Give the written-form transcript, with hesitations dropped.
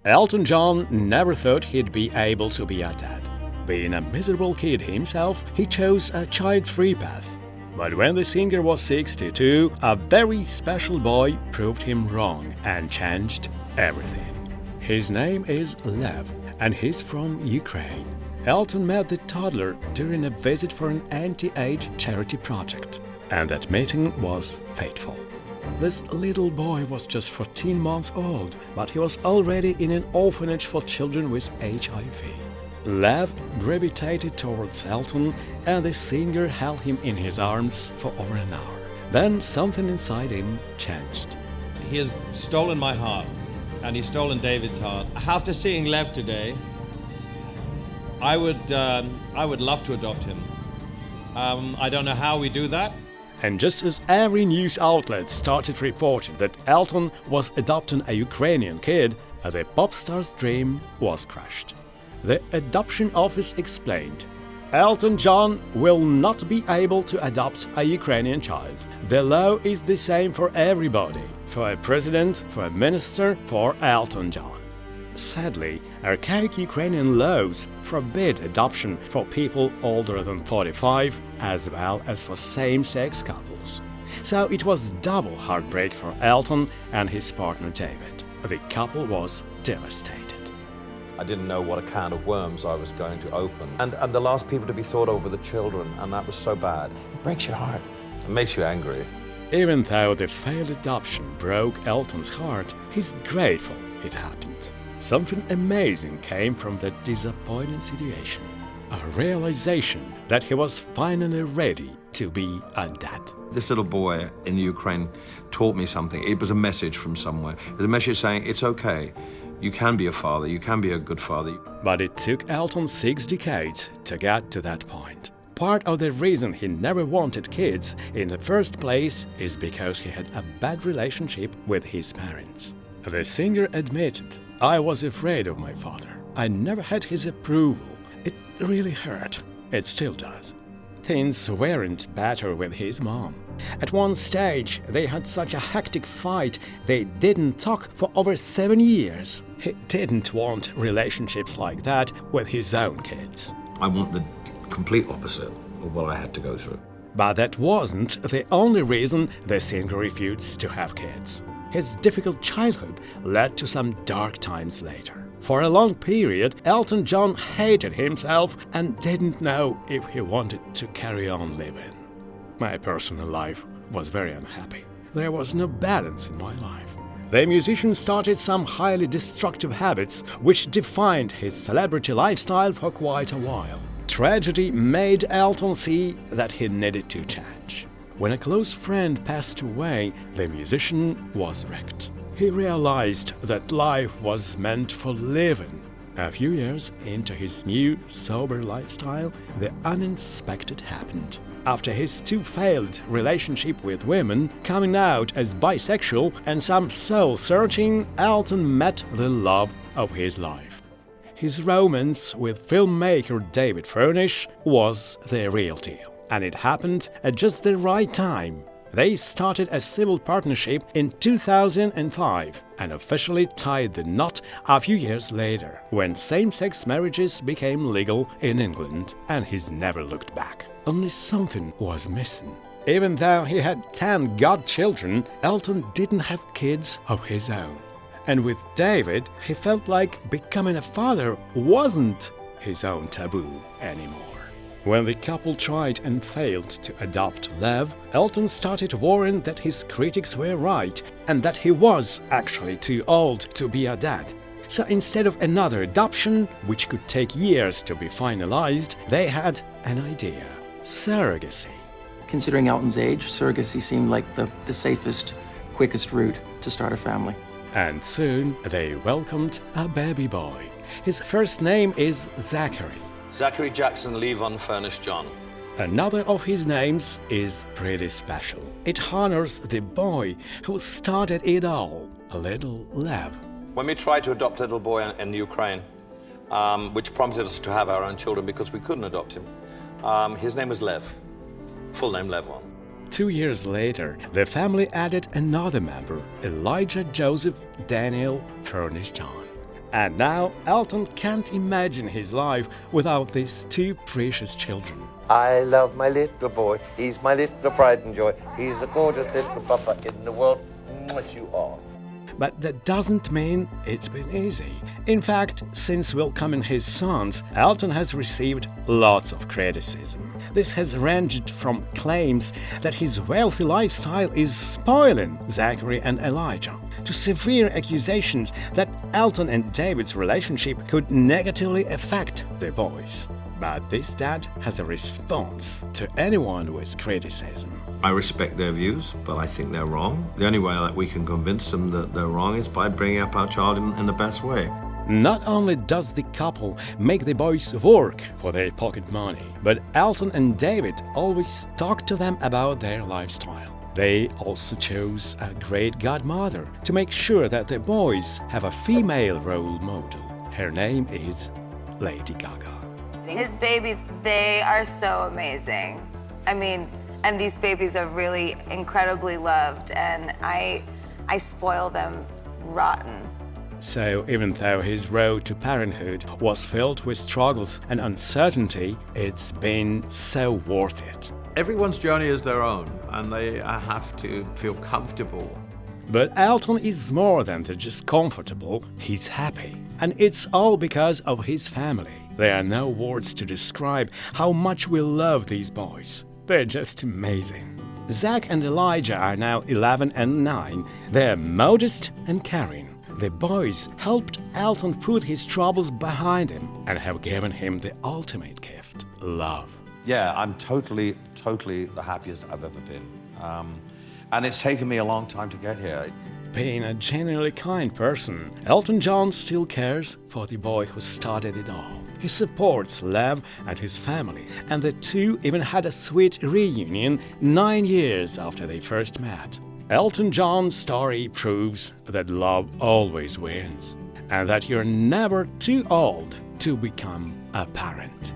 Elton John never thought he'd be able to be a dad. Being a miserable kid himself, he chose a child-free path. But when the singer was 62, a very special boy proved him wrong and changed everything. His name is Lev, and he's from Ukraine. Elton met the toddler during a visit for an anti-age charity project, and that meeting was fateful. This little boy was just 14 months old, but he was already in an orphanage for children with HIV. Lev gravitated towards Elton, and the singer held him in his arms for over an hour. Then something inside him changed. He has stolen my heart, and he's stolen David's heart. After seeing Lev today, I would love to adopt him. I don't know how we do that. And just as every news outlet started reporting that Elton was adopting a Ukrainian kid, the pop star's dream was crushed. The adoption office explained, Elton John will not be able to adopt a Ukrainian child. The law is the same for everybody, for a president, for a minister, for Elton John. Sadly, archaic Ukrainian laws forbid adoption for people older than 45, as well as for same-sex couples. So it was double heartbreak for Elton and his partner David. The couple was devastated. I didn't know what a can of worms I was going to open. And the last people to be thought of were the children, and that was so bad. It breaks your heart. It makes you angry. Even though the failed adoption broke Elton's heart, he's grateful it happened. Something amazing came from that disappointing situation. A realization that he was finally ready to be a dad. This little boy in the Ukraine taught me something. It was a message from somewhere. It was a message saying, it's okay. You can be a father. You can be a good father. But it took Elton 6 decades to get to that point. Part of the reason he never wanted kids in the first place is because he had a bad relationship with his parents. The singer admitted, I was afraid of my father. I never had his approval. It really hurt. It still does. Things weren't better with his mom. At one stage, they had such a hectic fight, they didn't talk for over 7 years. He didn't want relationships like that with his own kids. I want the complete opposite of what I had to go through. But that wasn't the only reason the singer refused to have kids. His difficult childhood led to some dark times later. For a long period, Elton John hated himself and didn't know if he wanted to carry on living. My personal life was very unhappy. There was no balance in my life. The musician started some highly destructive habits which defined his celebrity lifestyle for quite a while. Tragedy made Elton see that he needed to change. When a close friend passed away, the musician was wrecked. He realized that life was meant for living. A few years into his new, sober lifestyle, the unexpected happened. After his 2 failed relationships with women, coming out as bisexual and some soul-searching, Elton met the love of his life. His romance with filmmaker David Furnish was the real deal. And it happened at just the right time. They started a civil partnership in 2005 and officially tied the knot a few years later, when same-sex marriages became legal in England, and he's never looked back. Only something was missing. Even though he had 10 godchildren, Elton didn't have kids of his own. And with David, he felt like becoming a father wasn't his own taboo anymore. When the couple tried and failed to adopt Lev, Elton started worrying that his critics were right and that he was actually too old to be a dad. So instead of another adoption, which could take years to be finalized, they had an idea: surrogacy. Considering Elton's age, surrogacy seemed like the safest, quickest route to start a family. And soon they welcomed a baby boy. His first name is Zachary. Zachary Jackson Levon Furnish-John. Another of his names is pretty special. It honors the boy who started it all, little Lev. When we tried to adopt a little boy in Ukraine, which prompted us to have our own children because we couldn't adopt him, his name was Lev, full name Levon. 2 years later, the family added another member, Elijah Joseph Daniel Furnish-John. And now Elton can't imagine his life without these two precious children. I love my little boy. He's my little pride and joy. He's the gorgeous little papa in the world. What you are. But that doesn't mean it's been easy. In fact, since welcoming his sons, Elton has received lots of criticism. This has ranged from claims that his wealthy lifestyle is spoiling Zachary and Elijah, to severe accusations that Elton and David's relationship could negatively affect their boys. But this dad has a response to anyone with criticism. I respect their views, but I think they're wrong. The only way that we can convince them that they're wrong is by bringing up our child in the best way. Not only does the couple make the boys work for their pocket money, but Elton and David always talk to them about their lifestyle. They also chose a great godmother to make sure that the boys have a female role model. Her name is Lady Gaga. His babies, they are so amazing. I mean, and these babies are really incredibly loved, and I spoil them rotten. So even though his road to parenthood was filled with struggles and uncertainty, it's been so worth it. Everyone's journey is their own, and they have to feel comfortable. But Elton is more than just comfortable, he's happy. And it's all because of his family. There are no words to describe how much we love these boys. They're just amazing. Zach and Elijah are now 11 and 9. They're modest and caring. The boys helped Elton put his troubles behind him and have given him the ultimate gift, love. Yeah, I'm totally the happiest I've ever been. And it's taken me a long time to get here. Being a genuinely kind person, Elton John still cares for the boy who started it all. He supports Lev and his family, and the two even had a sweet reunion 9 years after they first met. Elton John's story proves that love always wins, and that you're never too old to become a parent.